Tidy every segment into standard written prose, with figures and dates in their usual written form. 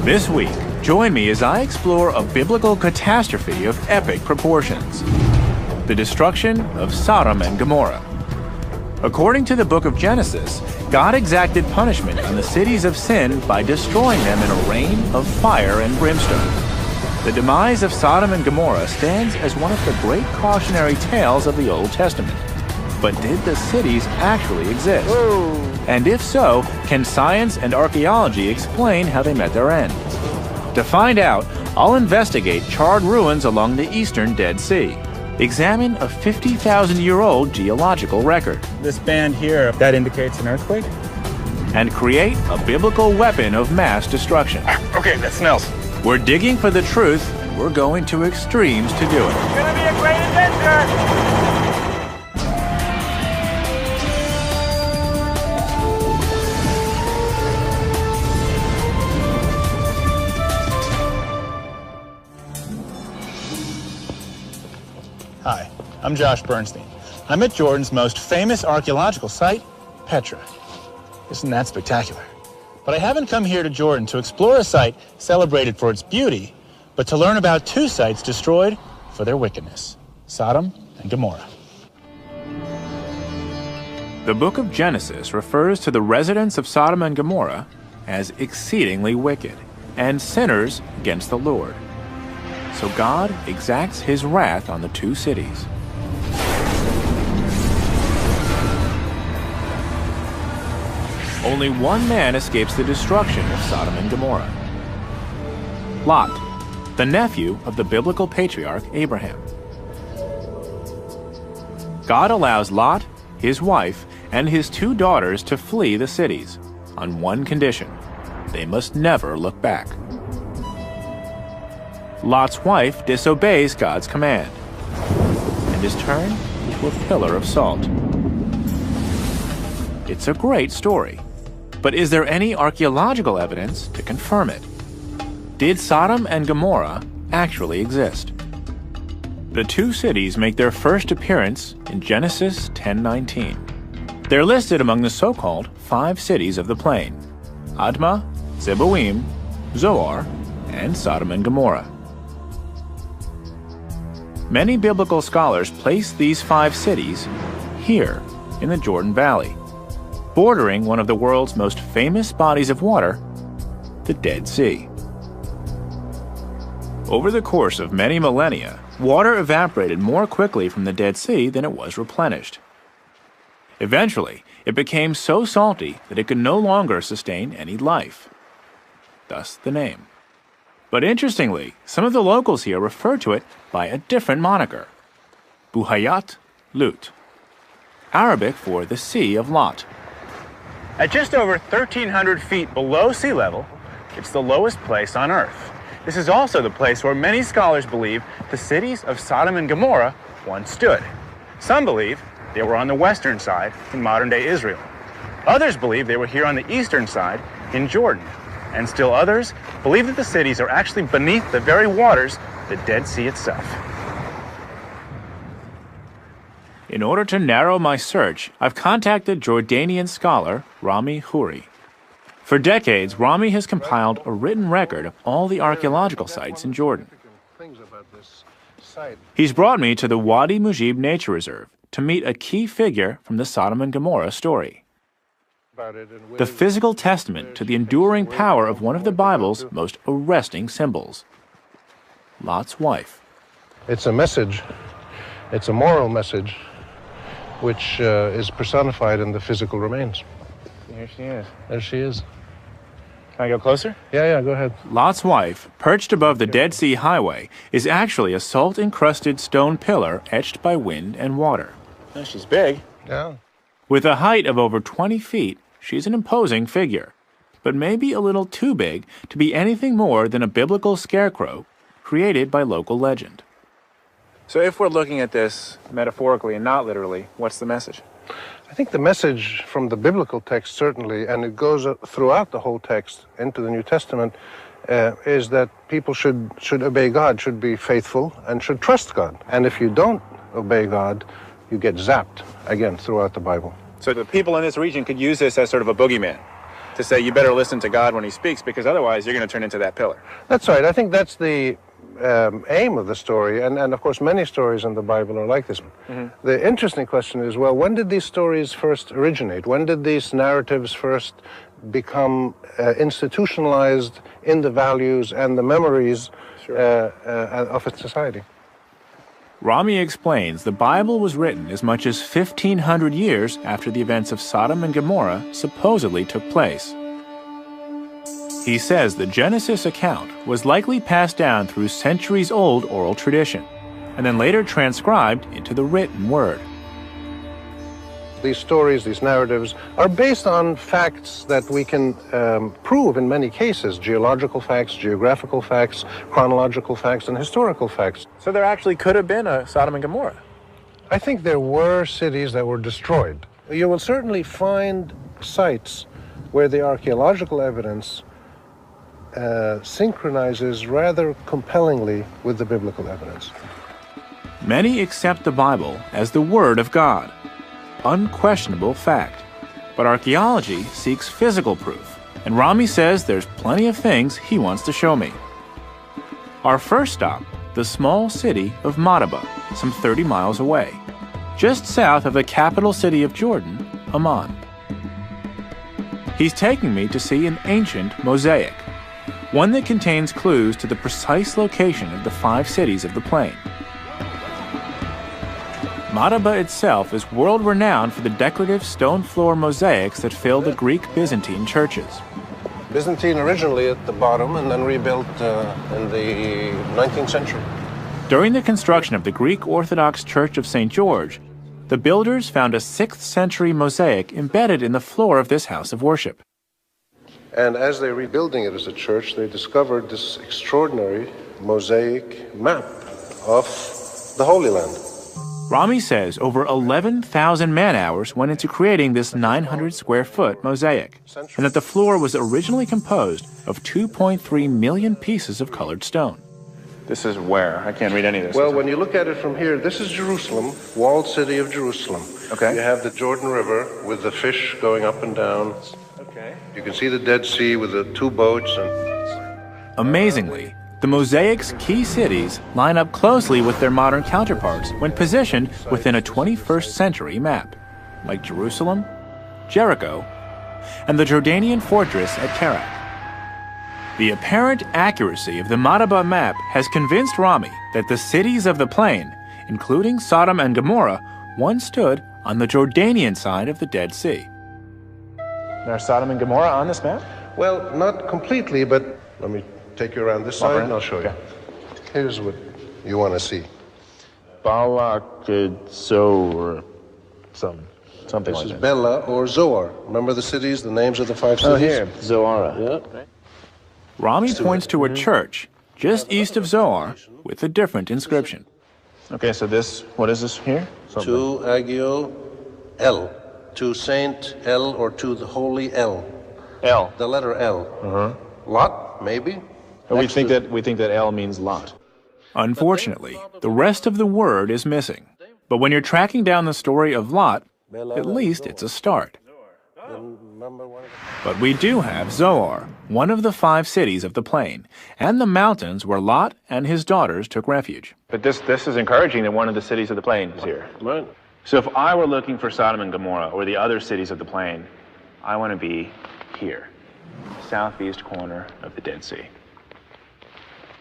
This week, join me as I explore a biblical catastrophe of epic proportions: the destruction of Sodom and Gomorrah. According to the book of Genesis, God exacted punishment on the cities of sin by destroying them in a rain of fire and brimstone. The demise of Sodom and Gomorrah stands as one of the great cautionary tales of the Old Testament. But did the cities actually exist? Whoa. And if so, can science and archaeology explain how they met their end? To find out, I'll investigate charred ruins along the eastern Dead Sea, examine a 50,000-year-old geological record, This band here, that indicates an earthquake? and create a biblical weapon of mass destruction. Okay, that smells. We're digging for the truth, and we're going to extremes to do it. It's gonna be a great adventure! Hi, I'm Josh Bernstein. I'm at Jordan's most famous archaeological site, Petra. Isn't that spectacular? But I haven't come here to Jordan to explore a site celebrated for its beauty, but to learn about two sites destroyed for their wickedness: Sodom and Gomorrah. The book of Genesis refers to the residents of Sodom and Gomorrah as exceedingly wicked and sinners against the Lord. So God exacts his wrath on the two cities. Only one man escapes the destruction of Sodom and Gomorrah: Lot, the nephew of the biblical patriarch Abraham. God allows Lot, his wife, and his two daughters to flee the cities on one condition: they must never look back. Lot's wife disobeys God's command and is turned into a pillar of salt. It's a great story, but is there any archaeological evidence to confirm it? Did Sodom and Gomorrah actually exist? The two cities make their first appearance in Genesis 10:19. They're listed among the so-called 5 cities of the plain: Admah, Zeboim, Zoar, and Sodom and Gomorrah. Many biblical scholars place these 5 cities here in the Jordan Valley, bordering one of the world's most famous bodies of water, the Dead Sea. Over the course of many millennia, water evaporated more quickly from the Dead Sea than it was replenished. Eventually, it became so salty that it could no longer sustain any life. Thus the name. But interestingly, some of the locals here refer to it by a different moniker: Buhayat Lut, Arabic for the Sea of Lot. At just over 1,300 feet below sea level, it's the lowest place on Earth. This is also the place where many scholars believe the cities of Sodom and Gomorrah once stood. Some believe they were on the western side in modern-day Israel. Others believe they were here on the eastern side in Jordan. And still others believe that the cities are actually beneath the very waters, the Dead Sea itself. In order to narrow my search, I've contacted Jordanian scholar Rami Khouri. For decades, Rami has compiled a written record of all the archaeological sites in Jordan. He's brought me to the Wadi Mujib Nature Reserve to meet a key figure from the Sodom and Gomorrah story: the physical testament to the enduring power of one of the Bible's most arresting symbols: Lot's wife. It's a message, it's a moral message, which is personified in the physical remains. Here she is. There she is. Can I go closer? Yeah, go ahead. Lot's wife, perched above the Dead Sea Highway, is actually a salt-encrusted stone pillar etched by wind and water. Oh, she's big. Yeah. With a height of over 20 feet, she's an imposing figure, but maybe a little too big to be anything more than a biblical scarecrow created by local legend. So if we're looking at this metaphorically and not literally, what's the message? I think the message from the biblical text, certainly, and it goes throughout the whole text into the New Testament, is that people should obey God, should be faithful, and should trust God. And if you don't obey God, you get zapped, again, throughout the Bible. So the people in this region could use this as sort of a boogeyman. to say you better listen to God when he speaks, because otherwise you're going to turn into that pillar. That's right. I think that's the aim of the story, and of course many stories in the Bible are like this one. Mm-hmm. The interesting question is, well, when did these stories first originate? When did these narratives first become institutionalized in the values and the memories of its society? Rami explains the Bible was written as much as 1,500 years after the events of Sodom and Gomorrah supposedly took place. He says the Genesis account was likely passed down through centuries-old oral tradition, and then later transcribed into the written word. These stories, these narratives, are based on facts that we can prove in many cases: geological facts, geographical facts, chronological facts, and historical facts. So there actually could have been a Sodom and Gomorrah? I think there were cities that were destroyed. You will certainly find sites where the archaeological evidence synchronizes rather compellingly with the biblical evidence. Many accept the Bible as the Word of God, unquestionable fact. But archaeology seeks physical proof, and Rami says there's plenty of things he wants to show me. Our first stop, the small city of Madaba, some 30 miles away, just south of the capital city of Jordan, Amman. He's taking me to see an ancient mosaic, one that contains clues to the precise location of the 5 cities of the plain. Madaba itself is world-renowned for the decorative stone floor mosaics that fill the Greek Byzantine churches. Byzantine originally at the bottom and then rebuilt in the 19th century. During the construction of the Greek Orthodox Church of St. George, the builders found a 6th century mosaic embedded in the floor of this house of worship. And as they're rebuilding it as a church, they discovered this extraordinary mosaic map of the Holy Land. Rami says over 11,000 man-hours went into creating this 900-square-foot mosaic, and that the floor was originally composed of 2.3 million pieces of colored stone. This is where? I can't read any of this. Well, when you look at it from here, this is Jerusalem, walled city of Jerusalem. Okay. You have the Jordan River with the fish going up and down. Okay. You can see the Dead Sea with the 2 boats. Amazingly, the mosaic's key cities line up closely with their modern counterparts when positioned within a 21st century map, like Jerusalem, Jericho, and the Jordanian fortress at Kerak. The apparent accuracy of the Madaba map has convinced Rami that the cities of the plain, including Sodom and Gomorrah, once stood on the Jordanian side of the Dead Sea. There are Sodom and Gomorrah on this map? Well, not completely, but let me take you around this side and I'll show you. Okay. Here's what you want to see. Balak-Zor, something like that. This is Bela or Zoar. Remember the cities, the names of the 5 cities? Oh, here, Zoara. Yeah. Rami points to a church just east of Zoar with a different inscription. Okay, so this, what is this here? To Agio El, to Saint El, or to the Holy El. L. The letter L. Lot, maybe? We think that L means Lot. Unfortunately, the rest of the word is missing. But when you're tracking down the story of Lot, at least it's a start. But we do have Zoar, one of the 5 cities of the plain, and the mountains where Lot and his daughters took refuge. But this is encouraging that one of the cities of the plain is here. Right. So if I were looking for Sodom and Gomorrah or the other cities of the plain, I want to be here, southeast corner of the Dead Sea.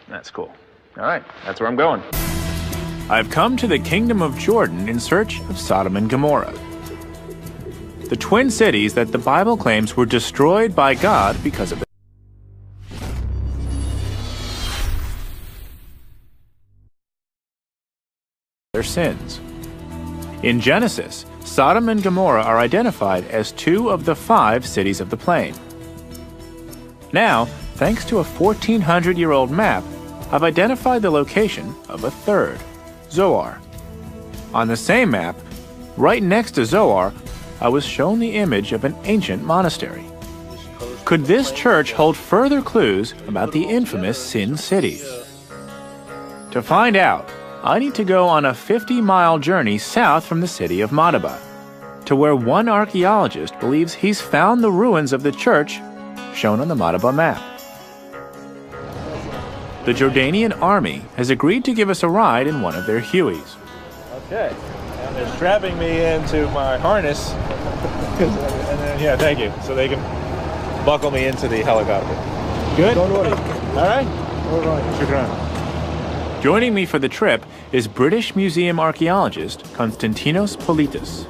That's cool. All right, that's where I'm going. I've come to the kingdom of Jordan in search of Sodom and Gomorrah, the twin cities that the Bible claims were destroyed by God because of their sins. In Genesis, Sodom and Gomorrah are identified as 2 of the 5 cities of the plain. Now, thanks to a 1,400-year-old map, I've identified the location of a 3rd, Zoar. On the same map, right next to Zoar, I was shown the image of an ancient monastery. Could this church hold further clues about the infamous Sin Cities? To find out, I need to go on a 50-mile journey south from the city of Madaba. to where one archaeologist believes he's found the ruins of the church shown on the Madaba map. The Jordanian army has agreed to give us a ride in one of their Hueys. Okay, and they're strapping me into my harness. And then, yeah, thank you. So they can buckle me into the helicopter. Good? Don't worry. All right? All right. Shukran. Joining me for the trip is British Museum archaeologist Konstantinos Politis.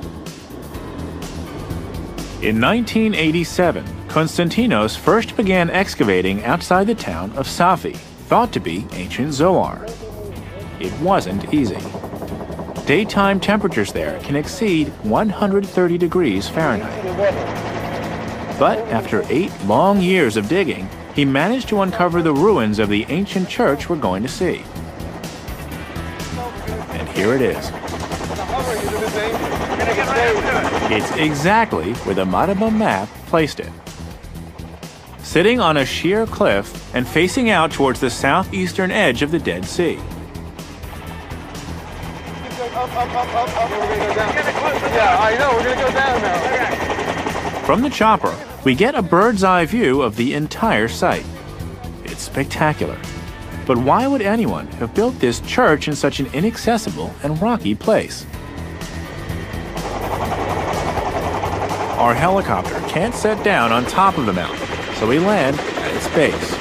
In 1987, Konstantinos first began excavating outside the town of Safi, thought to be ancient Zoar. It wasn't easy. Daytime temperatures there can exceed 130 degrees Fahrenheit. But after 8 long years of digging, he managed to uncover the ruins of the ancient church we're going to see. And here it is. It's exactly where the Madaba map placed it. Sitting on a sheer cliff and facing out towards the southeastern edge of the Dead Sea. Yeah, I know, we're gonna go down now. From the chopper, we get a bird's eye view of the entire site. It's spectacular. But why would anyone have built this church in such an inaccessible and rocky place? Our helicopter can't set down on top of the mountain, so we land at its base,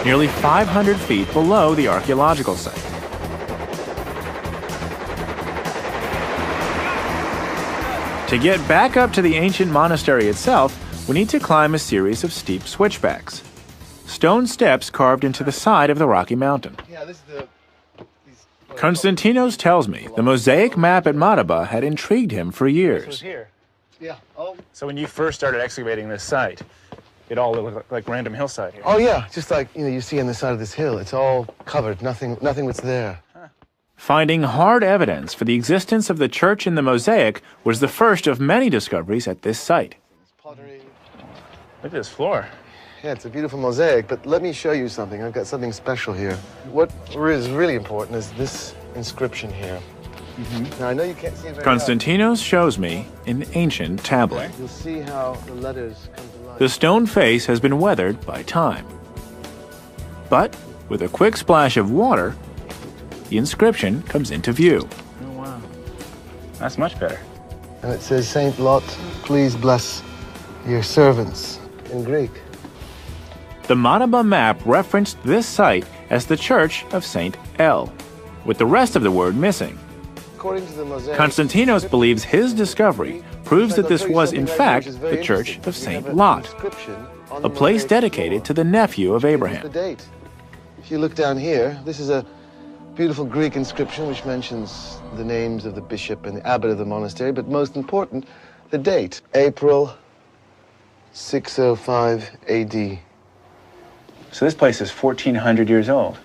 nearly 500 feet below the archaeological site. To get back up to the ancient monastery itself, we need to climb a series of steep switchbacks. Stone steps carved into the side of the rocky mountain. Yeah, this is Konstantinos tells me the mosaic map at Madaba had intrigued him for years. Here. Yeah. Oh. So when you first started excavating this site, it all looked like random hillside here. Oh yeah, just like you see on the side of this hill. It's all covered. Nothing was there. Finding hard evidence for the existence of the church in the mosaic was the first of many discoveries at this site. Pottery. Look at this floor. Yeah, it's a beautiful mosaic, but let me show you something. I've got something special here. What is really important is this inscription here. Now, I know you can't see it very well. Konstantinos shows me an ancient tablet. You'll see how the letters come to life. The stone face has been weathered by time. But with a quick splash of water, the inscription comes into view. Oh, wow. That's much better. And it says, Saint Lot, please bless your servants, in Greek. The Madaba map referenced this site as the Church of Saint El, with the rest of the word missing. According to the mosaic, Konstantinos believes his discovery proves that this was, in fact, the Church of Saint Lot, a place dedicated to the nephew of Abraham. The date. If you look down here, this is a beautiful Greek inscription which mentions the names of the bishop and the abbot of the monastery, but most important, the date, April 605 AD. So this place is 1,400 years old.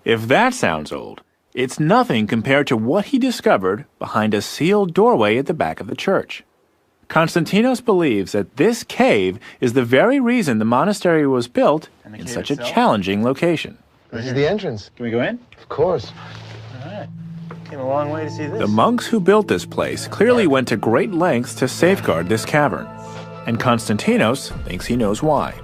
If that sounds old, it's nothing compared to what he discovered behind a sealed doorway at the back of the church. Konstantinos believes that this cave is the very reason the monastery was built in such a challenging location. This is the entrance. Can we go in? Of course. All right. Came a long way to see this. The monks who built this place clearly went to great lengths to safeguard this cavern, and Konstantinos thinks he knows why.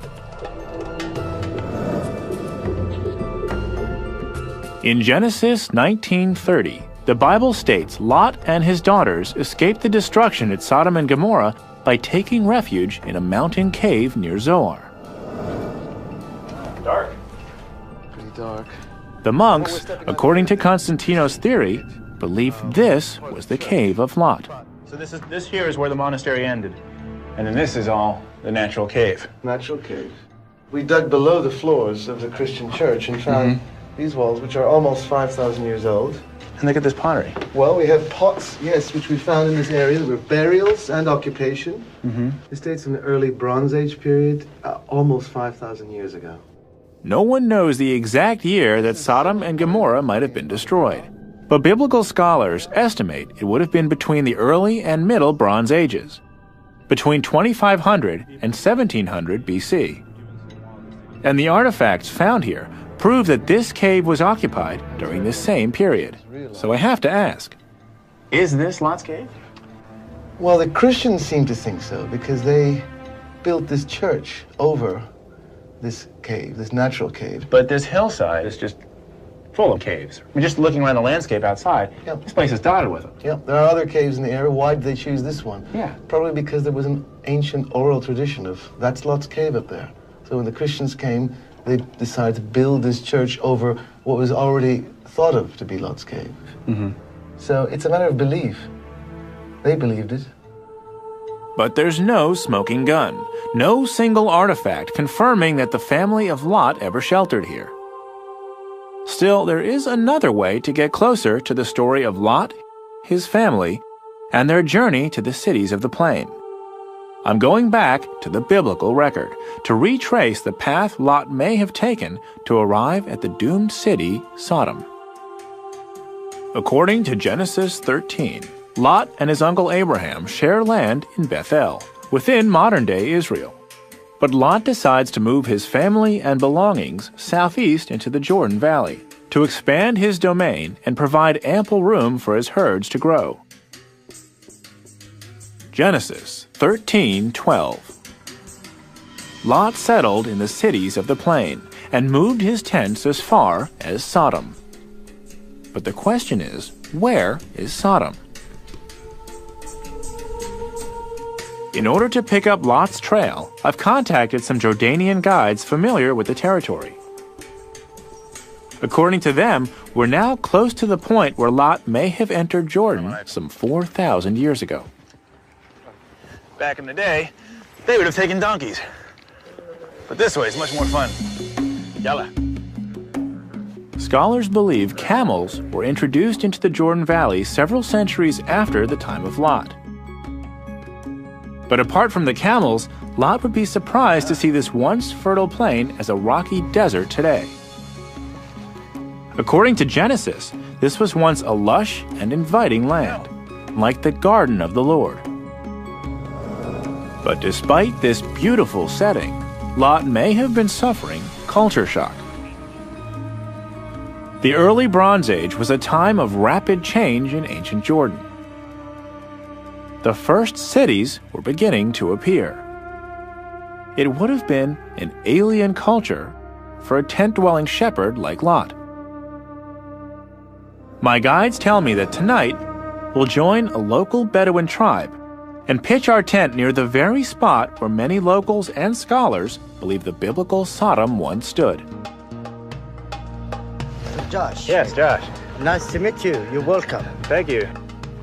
In Genesis 19:30, the Bible states Lot and his daughters escaped the destruction at Sodom and Gomorrah by taking refuge in a mountain cave near Zoar. Dark. Pretty dark. The monks, according to Konstantinos' theory, believed this was the cave of Lot. So this here is where the monastery ended. And then this is all the natural cave. Natural cave. We dug below the floors of the Christian church and found these walls, which are almost 5,000 years old. And look at this pottery. Well, we have pots, yes, which we found in this area. There were burials and occupation. This dates from the early Bronze Age period, almost 5,000 years ago. No one knows the exact year that Sodom and Gomorrah might have been destroyed, but biblical scholars estimate it would have been between the early and middle Bronze Ages, between 2500 and 1700 BC. And the artifacts found here prove that this cave was occupied during this same period. So I have to ask, Is this Lot's cave? Well, the Christians seem to think so because they built this church over this cave, this natural cave. But this hillside is just full of caves. I mean, just looking around the landscape outside, Yep. this place is dotted with them. Yep, there are other caves in the area. Why did they choose this one? Yeah. Probably because there was an ancient oral tradition of that's Lot's cave up there. So when the Christians came, they decided to build this church over what was already thought of to be Lot's cave. Mm-hmm. So it's a matter of belief. They believed it. But there's no smoking gun, no single artifact confirming that the family of Lot ever sheltered here. Still, there is another way to get closer to the story of Lot, his family, and their journey to the cities of the plain. I'm going back to the biblical record to retrace the path Lot may have taken to arrive at the doomed city, Sodom. According to Genesis 13, Lot and his uncle Abraham share land in Bethel, within modern-day Israel. But Lot decides to move his family and belongings southeast into the Jordan Valley to expand his domain and provide ample room for his herds to grow. Genesis 13:12. Lot settled in the cities of the plain and moved his tents as far as Sodom. But the question is, where is Sodom? In order to pick up Lot's trail, I've contacted some Jordanian guides familiar with the territory. According to them, we're now close to the point where Lot may have entered Jordan some 4,000 years ago. Back in the day, they would have taken donkeys. But this way is much more fun. Yalla. Scholars believe camels were introduced into the Jordan Valley several centuries after the time of Lot. But apart from the camels, Lot would be surprised to see this once fertile plain as a rocky desert today. According to Genesis, this was once a lush and inviting land, like the garden of the Lord. But despite this beautiful setting, Lot may have been suffering culture shock. The early Bronze Age was a time of rapid change in ancient Jordan. The first cities were beginning to appear. It would have been an alien culture for a tent-dwelling shepherd like Lot. My guides tell me that tonight we'll join a local Bedouin tribe and pitch our tent near the very spot where many locals and scholars believe the biblical Sodom once stood. Josh. Yes, Josh. Nice to meet you. You're welcome. Thank you.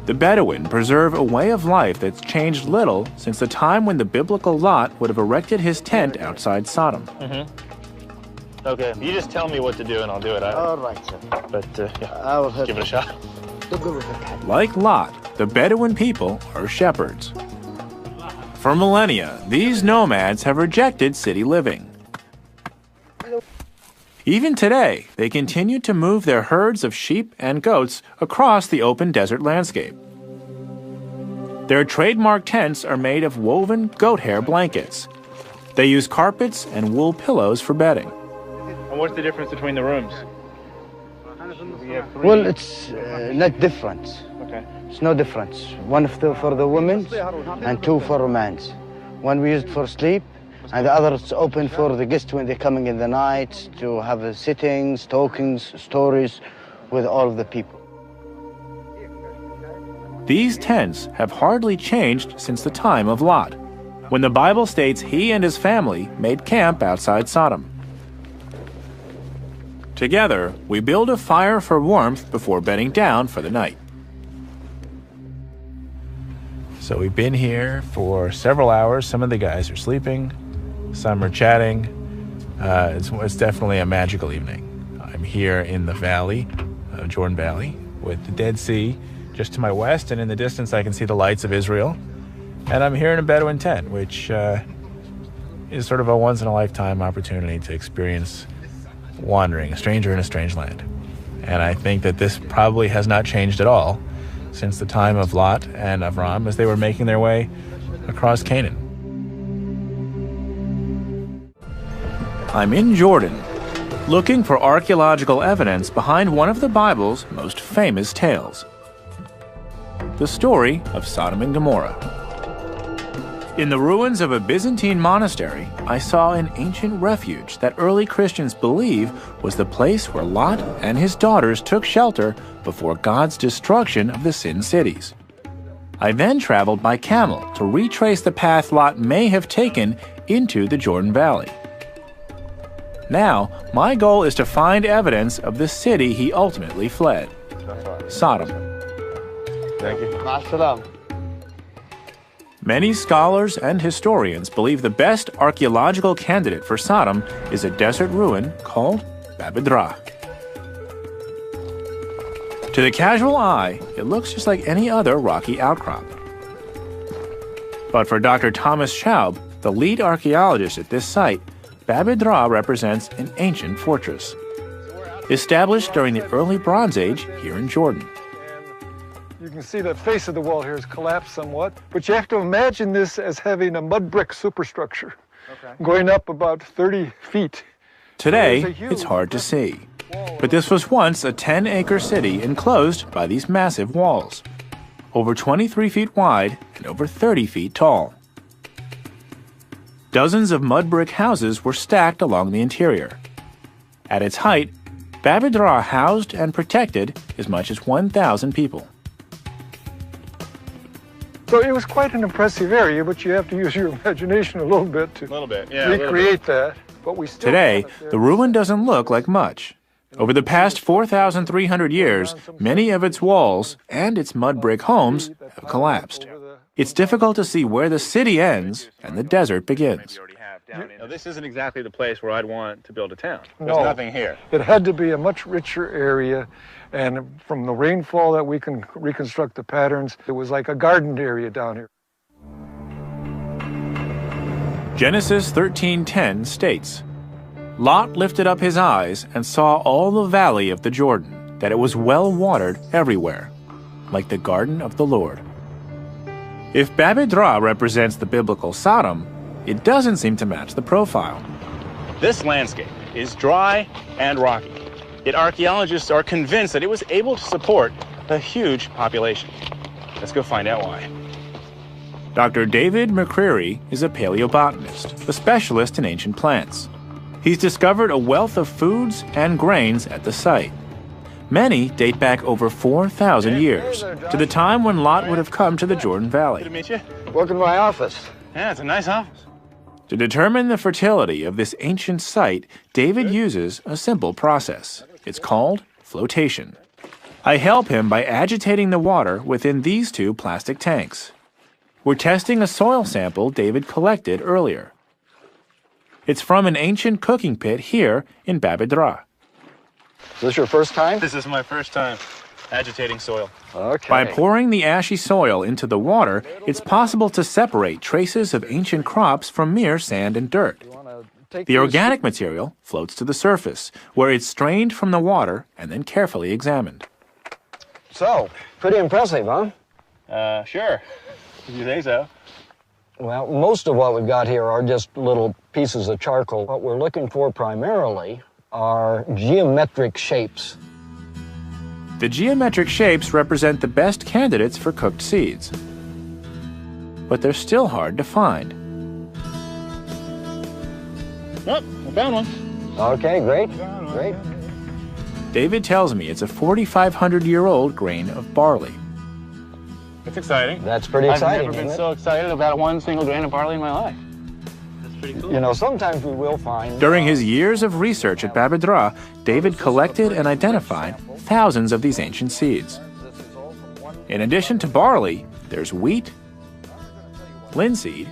The Bedouin preserve a way of life that's changed little since the time when the biblical Lot would have erected his tent outside Sodom. Okay, you just tell me what to do and I'll do it. All right, sir. But yeah, I will help give it a shot. Like Lot, the Bedouin people are shepherds. For millennia, these nomads have rejected city living. Even today, they continue to move their herds of sheep and goats across the open desert landscape. Their trademark tents are made of woven goat hair blankets. They use carpets and wool pillows for bedding. And what's the difference between the rooms? Well, it's not different. Okay. It's no difference. One for the women and two for men. One we used for sleep, and the other is open for the guests when they're coming in the night to have sittings, talkings, stories with all of the people. These tents have hardly changed since the time of Lot, when the Bible states he and his family made camp outside Sodom. Together, we build a fire for warmth before bedding down for the night. So we've been here for several hours. Some of the guys are sleeping, some are chatting. It's definitely a magical evening. I'm here in the valley, Jordan Valley, with the Dead Sea just to my west, and in the distance I can see the lights of Israel. And I'm here in a Bedouin tent, which is sort of a once-in-a-lifetime opportunity to experience wandering, a stranger in a strange land. And I think that this probably has not changed at all since the time of Lot and Avram as they were making their way across Canaan. I'm in Jordan, looking for archaeological evidence behind one of the Bible's most famous tales. the story of Sodom and Gomorrah. In the ruins of a Byzantine monastery, I saw an ancient refuge that early Christians believe was the place where Lot and his daughters took shelter before God's destruction of the sin cities. I then traveled by camel to retrace the path Lot may have taken into the Jordan Valley. Now, my goal is to find evidence of the city he ultimately fled, Sodom. Thank you. Ma'as-salam. Many scholars and historians believe the best archaeological candidate for Sodom is a desert ruin called Babedra. To the casual eye, it looks just like any other rocky outcrop. But for Dr. Thomas Schaub, the lead archaeologist at this site, Babedra represents an ancient fortress, established during the early Bronze Age here in Jordan. You can see the face of the wall here has collapsed somewhat, but you have to imagine this as having a mud brick superstructure, going up about 30 feet. Today, it's hard to see, but this was once a 10-acre city enclosed by these massive walls, over 23 feet wide and over 30 feet tall. Dozens of mud brick houses were stacked along the interior. At its height, Babedra housed and protected as much as 1,000 people. So it was quite an impressive area, but you have to use your imagination a little bit to recreate that. But we still Today, the ruin doesn't look like much. Over the past 4,300 years, many of its walls and its mud brick homes have collapsed. It's difficult to see where the city ends and the desert begins. Now, this isn't exactly the place where I'd want to build a town. There's No. nothing here. It had to be a much richer area, and from the rainfall that we can reconstruct the patterns, it was like a garden area down here. Genesis 13:10 states, Lot lifted up his eyes and saw all the valley of the Jordan, that it was well watered everywhere, like the garden of the Lord. If Babedra represents the biblical Sodom, it doesn't seem to match the profile. This landscape is dry and rocky. Yet archaeologists are convinced that it was able to support a huge population. Let's go find out why. Dr. David McCreary is a paleobotanist, a specialist in ancient plants. He's discovered a wealth of foods and grains at the site. Many date back over 4,000 years, to the time when Lot would have come to the Jordan Valley. Good to meet you. Welcome to my office. Yeah, it's a nice office. To determine the fertility of this ancient site, David uses a simple process. It's called flotation. I help him by agitating the water within these two plastic tanks. We're testing a soil sample David collected earlier. It's from an ancient cooking pit here in Babedra. Is this your first time? This is my first time agitating soil. Okay. By pouring the ashy soil into the water, it's possible to separate traces of ancient crops from mere sand and dirt. The organic material floats to the surface, where it's strained from the water and then carefully examined. So, pretty impressive, huh? Sure. If you say so. Well, most of what we've got here are just little pieces of charcoal. What we're looking for primarily are geometric shapes. The geometric shapes represent the best candidates for cooked seeds. But they're still hard to find. Oh, I found one. Okay, great, great. David tells me it's a 4,500-year-old grain of barley. It's exciting. That's pretty exciting, I've never isn't been it? so excited about one single grain of barley in my life. That's pretty cool. You know, sometimes we will find... During his years of research at Babedra, David collected and identified thousands of these ancient seeds. In addition to barley, there's wheat, linseed,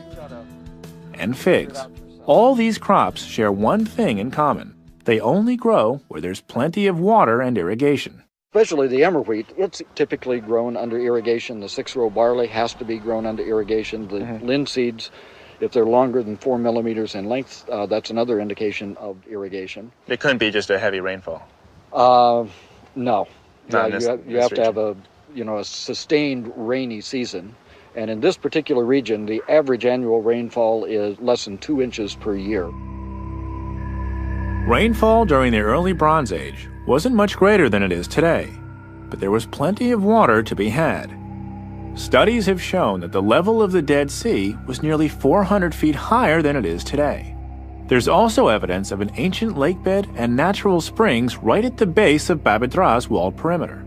and figs. All these crops share one thing in common. They only grow where there's plenty of water and irrigation. Especially the emmer wheat, it's typically grown under irrigation. The 6-row barley has to be grown under irrigation. The linseeds, if they're longer than 4 millimeters in length, that's another indication of irrigation. It couldn't be just a heavy rainfall. No. Not in You have to have a sustained rainy season. And in this particular region, the average annual rainfall is less than 2 inches per year. Rainfall during the early Bronze Age wasn't much greater than it is today, but there was plenty of water to be had. Studies have shown that the level of the Dead Sea was nearly 400 feet higher than it is today. There's also evidence of an ancient lakebed and natural springs right at the base of Babedra's walled perimeter.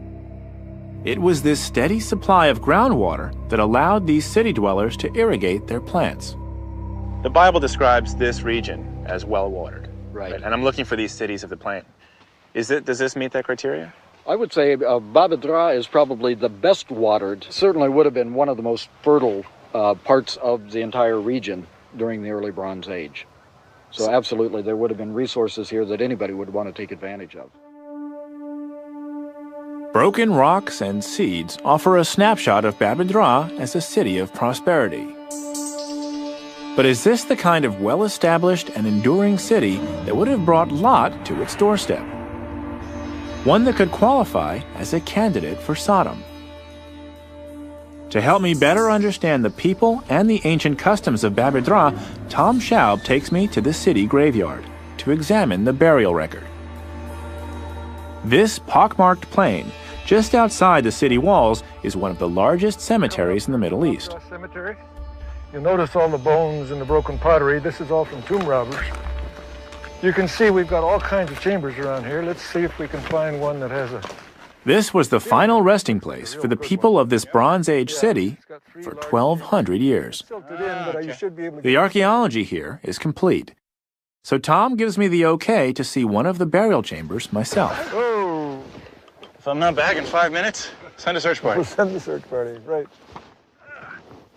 It was this steady supply of groundwater that allowed these city dwellers to irrigate their plants. The Bible describes this region as well-watered. Right. And I'm looking for these cities of the plain. Does this meet that criteria? I would say Babedra is probably the best watered, certainly would have been one of the most fertile parts of the entire region during the early Bronze Age. So absolutely, there would have been resources here that anybody would want to take advantage of. Broken rocks and seeds offer a snapshot of Babedra as a city of prosperity. But is this the kind of well-established and enduring city that would have brought Lot to its doorstep? One that could qualify as a candidate for Sodom. To help me better understand the people and the ancient customs of Babedra, Tom Schaub takes me to the city graveyard to examine the burial record. This pockmarked plain, just outside the city walls, is one of the largest cemeteries in the Middle East. Cemetery. You'll notice all the bones and the broken pottery. This is all from tomb robbers. You can see we've got all kinds of chambers around here. Let's see if we can find one that has a... This was the final resting place for the people of this Bronze Age city for 1,200 years. The archaeology here is complete. So Tom gives me the okay to see one of the burial chambers myself. Oh! If I'm not back in 5 minutes, send a search party. We'll send the search party, right.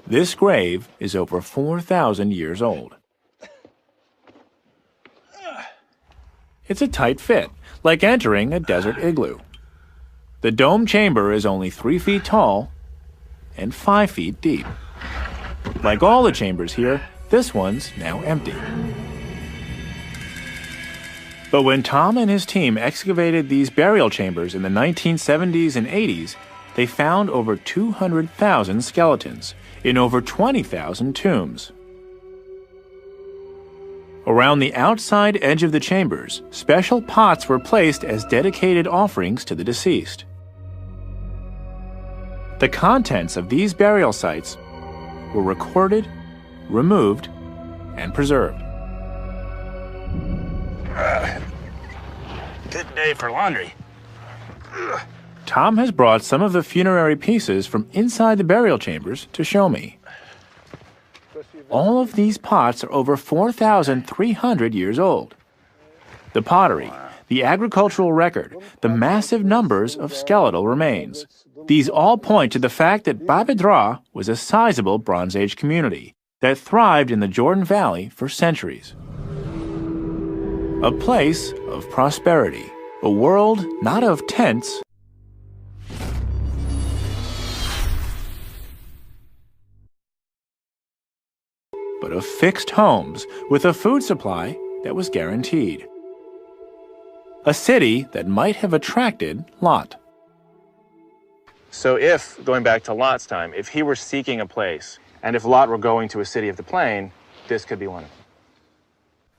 This grave is over 4,000 years old. It's a tight fit, like entering a desert igloo. The dome chamber is only 3 feet tall and 5 feet deep. Like all the chambers here, this one's now empty. But when Tom and his team excavated these burial chambers in the 1970s and 80s, they found over 200,000 skeletons in over 20,000 tombs. Around the outside edge of the chambers, special pots were placed as dedicated offerings to the deceased. The contents of these burial sites were recorded, removed, and preserved. Good day for laundry. Tom has brought some of the funerary pieces from inside the burial chambers to show me. All of these pots are over 4,300 years old. The pottery, the agricultural record, the massive numbers of skeletal remains. These all point to the fact that Babedra was a sizable Bronze Age community that thrived in the Jordan Valley for centuries. A place of prosperity, a world not of tents, but of fixed homes with a food supply that was guaranteed. A city that might have attracted Lot. So if, going back to Lot's time, if he were seeking a place, and if Lot were going to a city of the plain, this could be one of them.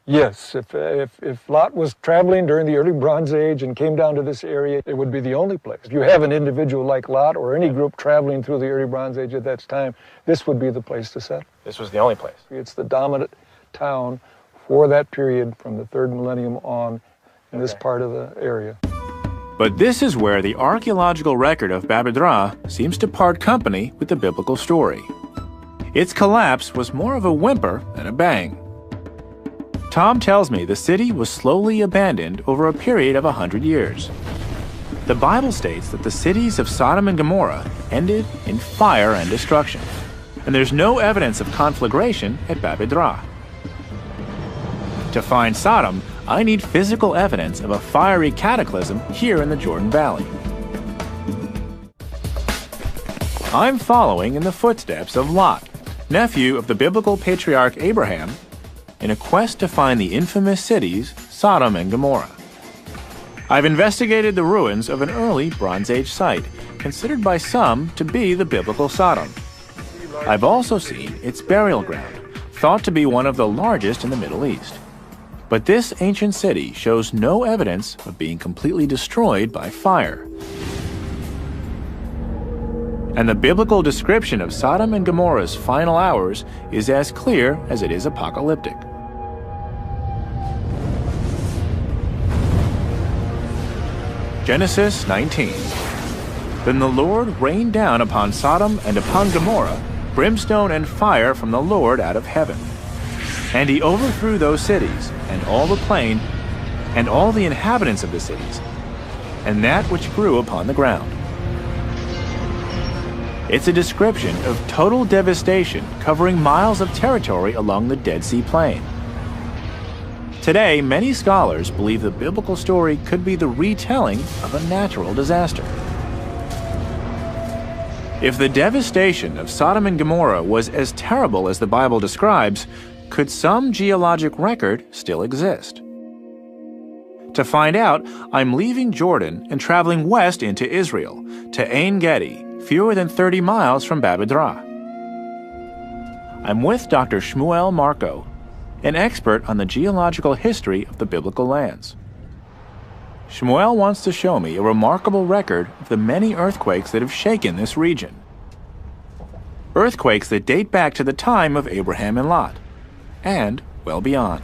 Yes, if Lot was traveling during the early Bronze Age and came down to this area, it would be the only place. If you have an individual like Lot or any group traveling through the early Bronze Age at that time, this would be the place to settle. This was the only place. It's the dominant town for that period from the 3rd millennium on in this part of the area. But this is where the archaeological record of Babedra seems to part company with the biblical story. Its collapse was more of a whimper than a bang. Tom tells me the city was slowly abandoned over a period of 100 years. The Bible states that the cities of Sodom and Gomorrah ended in fire and destruction, and there's no evidence of conflagration at Babedra. To find Sodom, I need physical evidence of a fiery cataclysm here in the Jordan Valley. I'm following in the footsteps of Lot, nephew of the biblical patriarch Abraham, in a quest to find the infamous cities Sodom and Gomorrah. I've investigated the ruins of an early Bronze Age site, considered by some to be the biblical Sodom. I've also seen its burial ground, thought to be one of the largest in the Middle East. But this ancient city shows no evidence of being completely destroyed by fire. And the biblical description of Sodom and Gomorrah's final hours is as clear as it is apocalyptic. Genesis 19. Then the Lord rained down upon Sodom and upon Gomorrah brimstone and fire from the Lord out of heaven. And he overthrew those cities, and all the plain, and all the inhabitants of the cities, and that which grew upon the ground. It's a description of total devastation covering miles of territory along the Dead Sea Plain. Today, many scholars believe the biblical story could be the retelling of a natural disaster. If the devastation of Sodom and Gomorrah was as terrible as the Bible describes, could some geologic record still exist? To find out, I'm leaving Jordan and traveling west into Israel, to Ein Gedi, fewer than 30 miles from Babedra. I'm with Dr. Shmuel Marco, an expert on the geological history of the biblical lands. Shmuel wants to show me a remarkable record of the many earthquakes that have shaken this region. Earthquakes that date back to the time of Abraham and Lot, and well beyond.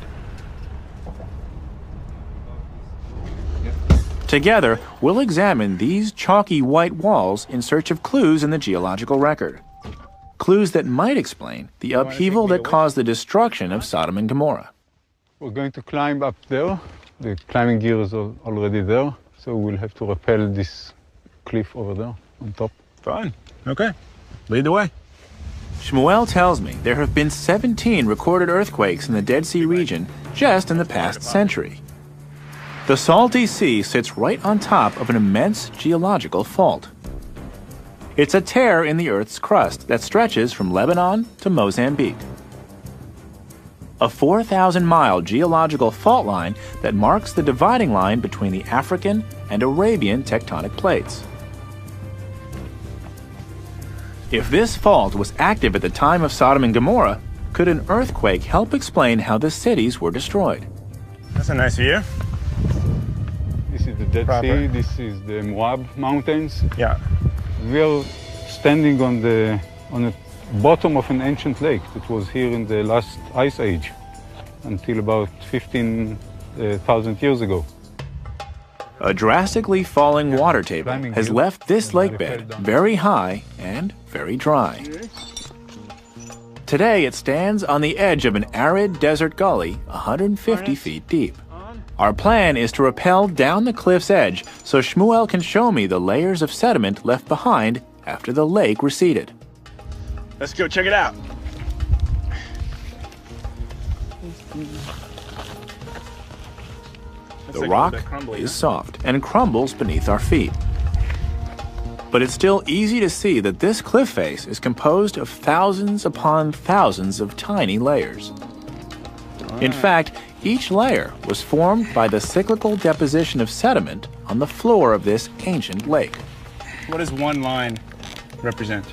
Together, we'll examine these chalky white walls in search of clues in the geological record. Clues that might explain the upheaval that caused the destruction of Sodom and Gomorrah. We're going to climb up there. The climbing gear is already there, so we'll have to rappel this cliff over there on top. Fine. Okay. Lead the way. Shmuel tells me there have been 17 recorded earthquakes in the Dead Sea region just in the past century. The Salty Sea sits right on top of an immense geological fault. It's a tear in the Earth's crust that stretches from Lebanon to Mozambique. A 4,000-mile geological fault line that marks the dividing line between the African and Arabian tectonic plates. If this fault was active at the time of Sodom and Gomorrah, could an earthquake help explain how the cities were destroyed? That's a nice view. This is the Dead Sea, this is the Moab Mountains. Yeah. We are standing on the bottom of an ancient lake that was here in the last ice age until about 15,000 years ago. A drastically falling water table has left this lakebed very high and very dry. Today it stands on the edge of an arid desert gully 150 feet deep. Our plan is to rappel down the cliff's edge so Shmuel can show me the layers of sediment left behind after the lake receded. Let's go check it out. The rock is soft and crumbles beneath our feet. But it's still easy to see that this cliff face is composed of thousands upon thousands of tiny layers. In fact, each layer was formed by the cyclical deposition of sediment on the floor of this ancient lake. What does one line represent?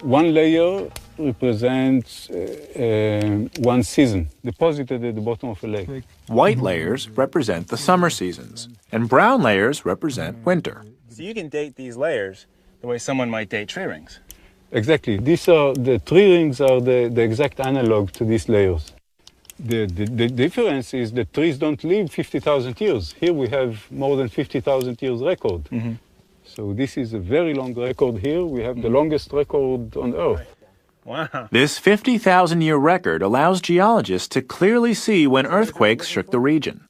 One layer represents one season deposited at the bottom of a lake. White layers represent the summer seasons, and brown layers represent winter. So you can date these layers the way someone might date tree rings. Exactly. The tree rings are the exact analog to these layers. The difference is that trees don't live 50,000 years. Here we have more than 50,000 years record. Mm-hmm. So this is a very long record here. We have the longest record on Earth. Wow. This 50,000-year record allows geologists to clearly see when earthquakes shook the region.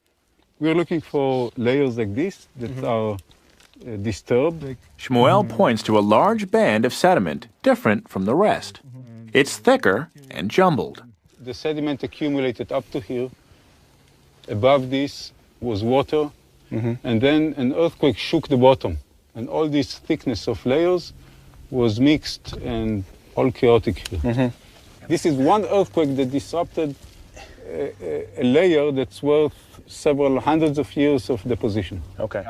We're looking for layers like this that are disturbed. Shmuel points to a large band of sediment different from the rest. It's thicker and jumbled. The sediment accumulated up to here. Above this was water, and then an earthquake shook the bottom. And all this thickness of layers was mixed and all chaotic here. This is one earthquake that disrupted a layer that's worth several hundreds of years of deposition. Okay.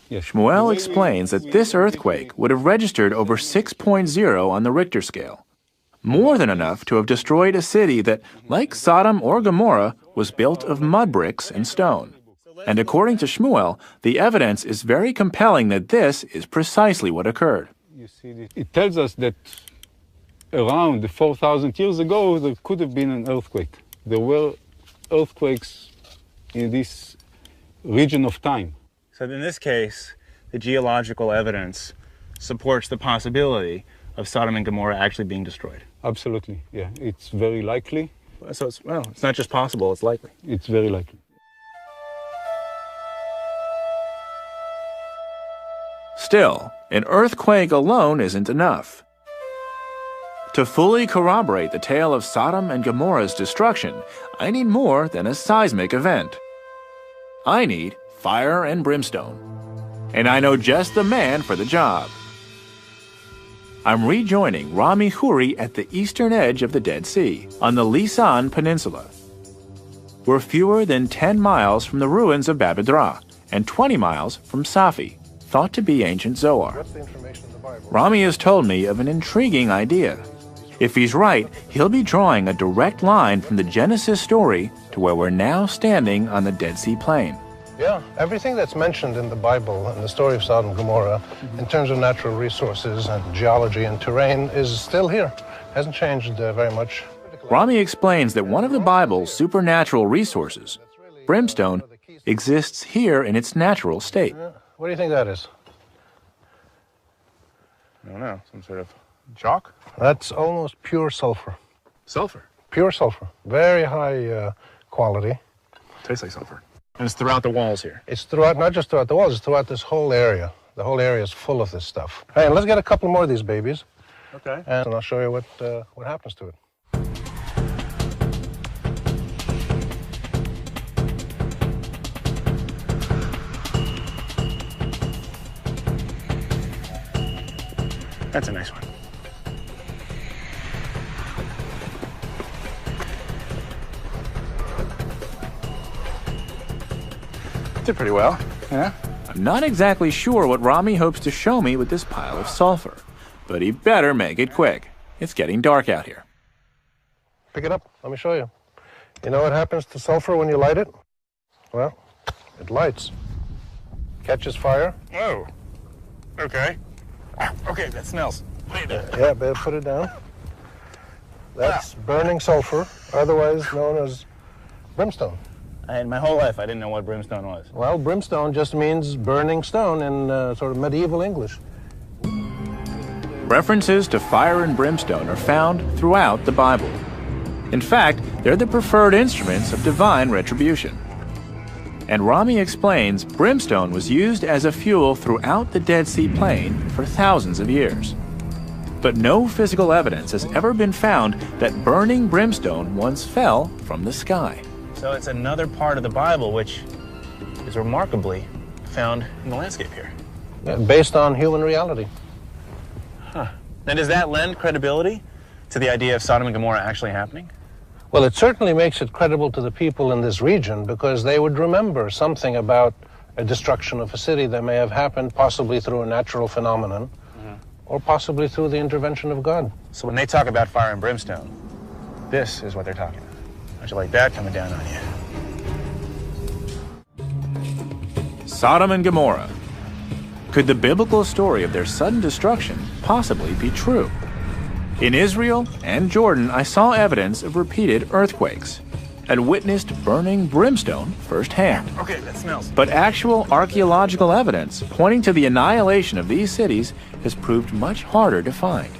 Yes. Shmuel explains that this earthquake would have registered over 6.0 on the Richter scale, more than enough to have destroyed a city that, like Sodom or Gomorrah, was built of mud bricks and stone. And according to Shmuel, the evidence is very compelling that this is precisely what occurred. You see, it tells us that around 4,000 years ago, there could have been an earthquake. There were earthquakes in this region of time. So in this case, the geological evidence supports the possibility of Sodom and Gomorrah actually being destroyed. Absolutely, yeah. It's very likely. So it's not just possible, it's likely. It's very likely. Still, an earthquake alone isn't enough. To fully corroborate the tale of Sodom and Gomorrah's destruction, I need more than a seismic event. I need fire and brimstone. And I know just the man for the job. I'm rejoining Rami Khoury at the eastern edge of the Dead Sea, on the Lisan Peninsula. We're fewer than 10 miles from the ruins of Babydra, and 20 miles from Safi, thought to be ancient Zoar. Rami has told me of an intriguing idea. If he's right, he'll be drawing a direct line from the Genesis story to where we're now standing on the Dead Sea Plain. Yeah, everything that's mentioned in the Bible and the story of Sodom and Gomorrah in terms of natural resources and geology and terrain is still here. Hasn't changed very much. Rami explains that one of the Bible's supernatural resources, brimstone, exists here in its natural state. Yeah. What do you think that is? I don't know, some sort of chalk? That's almost pure sulfur. Sulfur? Pure sulfur. Very high quality. Tastes like sulfur. And it's throughout the walls here. It's throughout, not just throughout the walls, it's throughout this whole area. The whole area is full of this stuff. Hey, let's get a couple more of these babies. Okay. And I'll show you what happens to it. That's a nice one. Did pretty well, yeah? I'm not exactly sure what Rami hopes to show me with this pile of sulfur, but he better make it quick. It's getting dark out here. Pick it up. Let me show you. You know what happens to sulfur when you light it? Well, it lights. Catches fire. Oh, okay. Okay, that smells. Yeah, better put it down. That's burning sulfur, otherwise known as brimstone. And my whole life, I didn't know what brimstone was. Well, brimstone just means burning stone in sort of medieval English. References to fire and brimstone are found throughout the Bible. In fact, they're the preferred instruments of divine retribution. And Rami explains brimstone was used as a fuel throughout the Dead Sea Plain for thousands of years. But no physical evidence has ever been found that burning brimstone once fell from the sky. So it's another part of the Bible which is remarkably found in the landscape here. Yeah, based on human reality. Huh. Now does that lend credibility to the idea of Sodom and Gomorrah actually happening? Well, it certainly makes it credible to the people in this region because they would remember something about a destruction of a city that may have happened possibly through a natural phenomenon or possibly through the intervention of God. So when they talk about fire and brimstone, this is what they're talking about. How'd you like that coming down on you? Sodom and Gomorrah. Could the biblical story of their sudden destruction possibly be true? In Israel and Jordan, I saw evidence of repeated earthquakes and witnessed burning brimstone firsthand. Okay, that smells. But actual archaeological evidence pointing to the annihilation of these cities has proved much harder to find.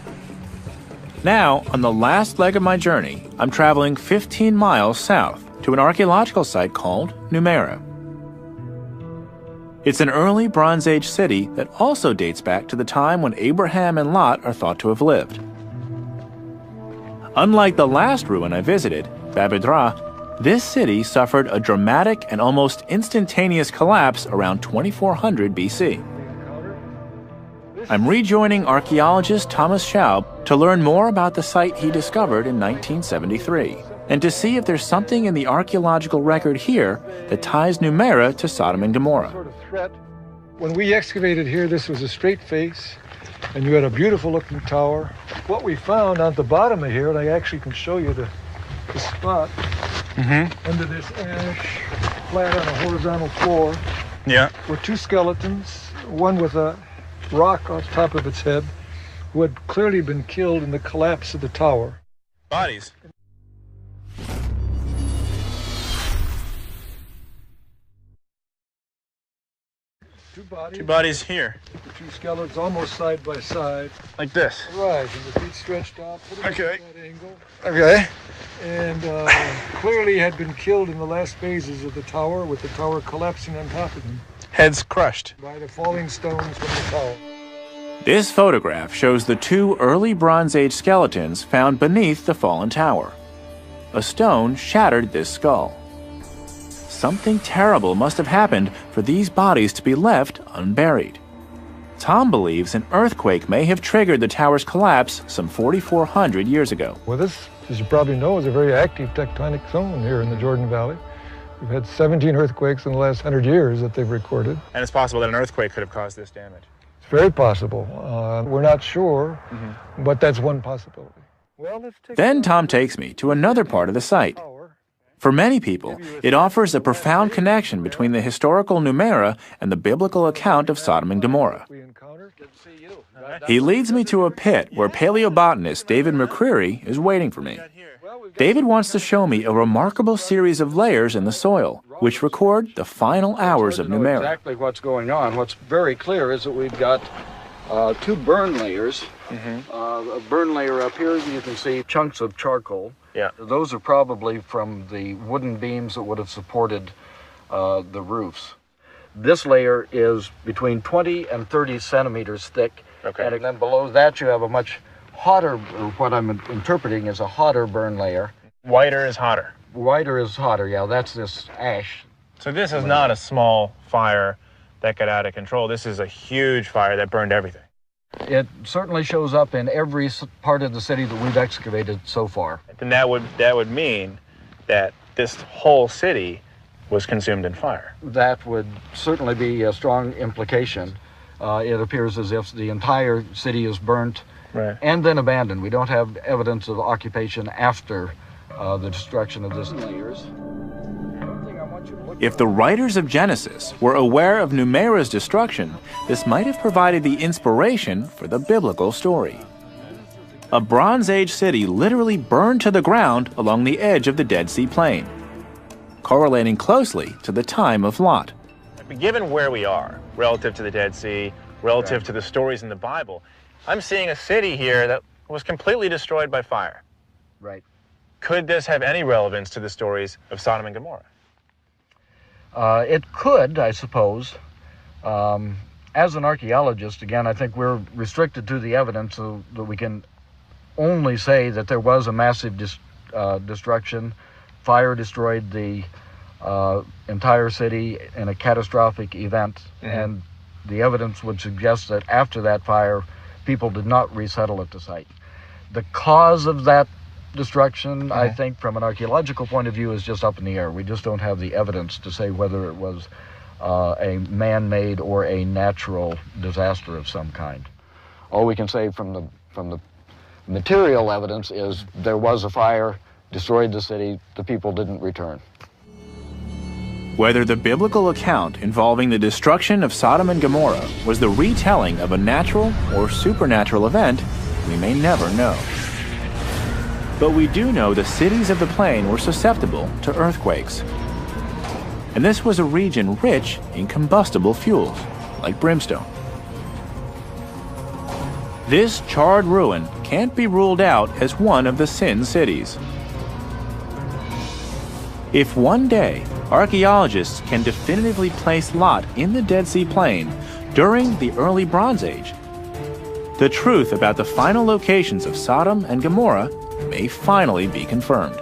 Now, on the last leg of my journey, I'm traveling 15 miles south to an archaeological site called Gomorrah. It's an early Bronze Age city that also dates back to the time when Abraham and Lot are thought to have lived. Unlike the last ruin I visited, Babydra, this city suffered a dramatic and almost instantaneous collapse around 2400 BC. I'm rejoining archaeologist Thomas Schaub to learn more about the site he discovered in 1973 and to see if there's something in the archaeological record here that ties Gomorrah to Sodom and Gomorrah. Sort of threat. When we excavated here, this was a straight face, and you had a beautiful looking tower. What we found on the bottom of here, and I actually can show you the spot, under this ash, flat on a horizontal floor, Yeah. were two skeletons, one with a rock on top of its head, who had clearly been killed in the collapse of the tower. Bodies. Two bodies here. The two skeletons almost side by side. Like this. Right, and the feet stretched out. Okay. At that angle. Okay. And clearly had been killed in the last phases of the tower, with the tower collapsing on top of them. Heads crushed. By the falling stones from the tower. This photograph shows the two early Bronze Age skeletons found beneath the fallen tower. A stone shattered this skull. Something terrible must have happened for these bodies to be left unburied. Tom believes an earthquake may have triggered the tower's collapse some 4,400 years ago. Well, this, as you probably know, is a very active tectonic zone here in the Jordan Valley. We've had 17 earthquakes in the last 100 years that they've recorded. And it's possible that an earthquake could have caused this damage. It's very possible. We're not sure, but that's one possibility. Well, Then Tom takes me to another part of the site. For many people, it offers a profound connection between the historical Gomorrah and the biblical account of Sodom and Gomorrah. He leads me to a pit where paleobotanist David McCreary is waiting for me. David wants to show me a remarkable series of layers in the soil, which record the final hours of Gomorrah. Exactly what's going on. What's very clear is that we've got two burn layers. A burn layer up here, you can see chunks of charcoal. Yeah. Those are probably from the wooden beams that would have supported the roofs. This layer is between 20 and 30 centimeters thick. Okay. And then below that you have a much hotter, or what I'm interpreting is a hotter burn layer. Whiter is hotter. Whiter is hotter, yeah, that's this ash. So this is not a small fire that got out of control. This is a huge fire that burned everything. It certainly shows up in every part of the city that we've excavated so far. Then that would mean that this whole city was consumed in fire. That would certainly be a strong implication. It appears as if the entire city is burnt and then abandoned. We don't have evidence of occupation after the destruction of this layers. If the writers of Genesis were aware of Gomorrah's destruction, this might have provided the inspiration for the biblical story. A Bronze Age city literally burned to the ground along the edge of the Dead Sea Plain, correlating closely to the time of Lot. Given where we are relative to the Dead Sea, relative to the stories in the Bible, I'm seeing a city here that was completely destroyed by fire. Right. Could this have any relevance to the stories of Sodom and Gomorrah? It could, I suppose. As an archaeologist, again, I think we're restricted to the evidence so that we can only say that there was a massive destruction. Fire destroyed the entire city in a catastrophic event, and the evidence would suggest that after that fire, people did not resettle at the site. The cause of that destruction, I think, from an archaeological point of view, is just up in the air. We just don't have the evidence to say whether it was a man-made or a natural disaster of some kind. All we can say from the material evidence is there was a fire, destroyed the city, the people didn't return. Whether the biblical account involving the destruction of Sodom and Gomorrah was the retelling of a natural or supernatural event, we may never know. But we do know the cities of the plain were susceptible to earthquakes. And this was a region rich in combustible fuels, like brimstone. This charred ruin can't be ruled out as one of the sin cities. If one day archaeologists can definitively place Lot in the Dead Sea Plain during the early Bronze Age, the truth about the final locations of Sodom and Gomorrah may finally be confirmed.